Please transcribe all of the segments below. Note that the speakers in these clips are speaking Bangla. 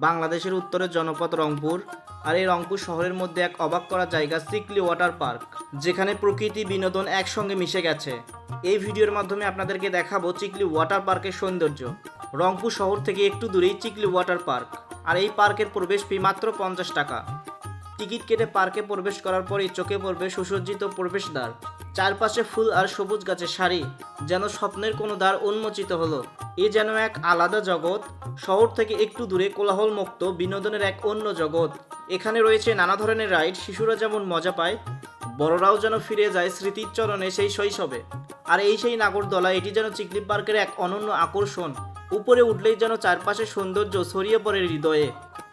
বাংলাদেশের উত্তরের জনপদ রংপুর। আর এই রংপুর শহরের মধ্যে এক অবাক করা জায়গা চিকলি ওয়াটার পার্ক, যেখানে প্রকৃতি বিনোদন একসঙ্গে মিশে গেছে। এই ভিডিওর মাধ্যমে আপনাদেরকে দেখাবো চিকলি ওয়াটার পার্কের সৌন্দর্য। রংপুর শহর থেকে একটু দূরেই চিকলি ওয়াটার পার্ক। আর এই পার্কের প্রবেশ ফি মাত্র 50 টাকা। টিকিট কেটে পার্কে প্রবেশ করার পরেই চোখে পড়বে সুসজ্জিত প্রবেশদ্বার, চারপাশে ফুল আর সবুজ গাছের সারি, যেন স্বপ্নের কোনো দ্বার উন্মোচিত হলো। এ যেন এক আলাদা জগৎ, শহর থেকে একটু দূরে কোলাহল মুক্ত বিনোদনের এক অন্য জগৎ। এখানে রয়েছে নানা ধরনের রাইড, শিশুরা যেমন মজা পায়, বড়রাও যেন ফিরে যায় স্মৃতির চরণে সেই শৈশবে। আর এই সেই নাগরদোলা, এটি যেন চিকলি পার্কের এক অনন্য আকর্ষণ। উপরে উঠলেই যেন চারপাশের সৌন্দর্য ছড়িয়ে পড়ে হৃদয়ে,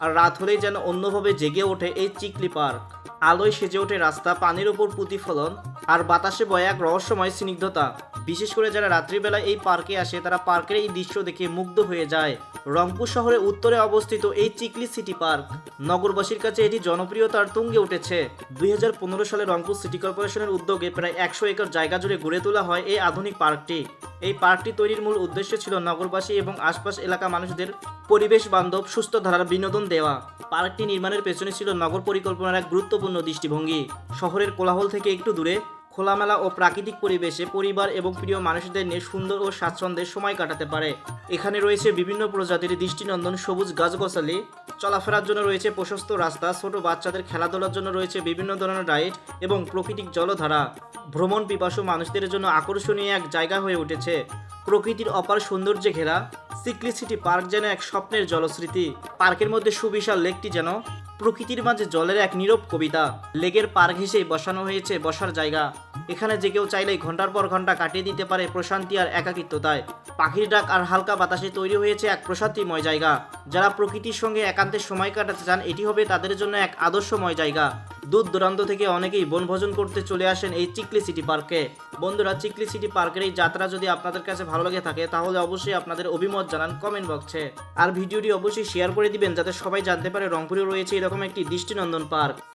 আর রাত হলেই যেন অন্যভাবে জেগে ওঠে এই চিকলি পার্ক। আলোয় সেজে ওঠে রাস্তা, পানির ওপর প্রতিফলন, আর বাতাসে বয়ে এক রহস্যময় স্নিগ্ধতা। বিশেষ করে যারা রাত্রিবেলায় এই পার্কে আসে তারা পার্কের এই দৃশ্য দেখে মুগ্ধ হয়ে যায়। রংপুর শহরের উত্তরে অবস্থিত এই চিকলি সিটি পার্ক নগরবাসীর কাছে এটি জনপ্রিয়তার তুঙ্গে উঠেছে। 2015 সালে রংপুর সিটি কর্পোরেশনের উদ্যোগে প্রায় 100 একর জায়গা জুড়ে গড়ে তোলা হয় এই আধুনিক পার্কটি। এই পার্কটি তৈরির মূল উদ্দেশ্য ছিল নগরবাসী এবং আশপাশ এলাকা মানুষদের পরিবেশ বান্ধব সুস্থ ধারার বিনোদন দেওয়া। পার্কটি নির্মাণের পেছনে ছিল নগর পরিকল্পনার এক গুরুত্বপূর্ণ দৃষ্টিভঙ্গি। শহরের কোলাহল থেকে একটু দূরে খোলামেলা ও প্রাকৃতিক পরিবেশে পরিবার এবং প্রিয় মানুষদের নিয়ে সুন্দর ও স্বাচ্ছন্দ্যে সময় কাটাতে পারে। এখানে রয়েছে বিভিন্ন প্রজাতির দৃষ্টিনন্দন সবুজ গাছগাছালি, চলাফেরার জন্য রয়েছে প্রশস্ত রাস্তা, ছোট বাচ্চাদের খেলাধুলার জন্য রয়েছে বিভিন্ন ধরনের রাইড এবং প্রাকৃতিক জলধারা। ভ্রমণ পিপাসু মানুষদের জন্য আকর্ষণীয় এক জায়গা হয়ে উঠেছে। প্রকৃতির অপার সৌন্দর্যে ঘেরা চিকলি সিটি পার্ক যেন এক স্বপ্নের জলস্মৃতি। পার্কের মধ্যে সুবিশাল লেকটি যেন প্রকৃতির মাঝে জলের এক নীরব কবিতা। লেকের পার ঘেঁষেই বসানো হয়েছে বসার জায়গা। এখানে যে কেউ চাইলেই ঘন্টার পর ঘন্টা কাটিয়ে দিতে পারে প্রশান্তি আর একাকিত্বতায়। পাখির ডাক আর হালকা বাতাসে তৈরি হয়েছে এক প্রশান্তিময় জায়গা। যারা প্রকৃতির সঙ্গে একান্তে সময় কাটাতে চান, এটি হবে তাদের জন্য এক আদর্শময় জায়গা। দূর দূরান্ত থেকে অনেকেই বনভোজন করতে চলে আসেন এই চিকলি সিটি পার্কে। বন্ধুরা, চিকলি সিটি পার্কের এই যাত্রা যদি আপনাদের কাছে ভালো লাগে থাকে তাহলে অবশ্যই আপনাদের অভিমত জানান কমেন্ট বক্সে। আর ভিডিওটি অবশ্যই শেয়ার করে দিবেন যাতে সবাই জানতে পারে রংপুরে রয়েছে এরকম একটি দৃষ্টিনন্দন পার্ক।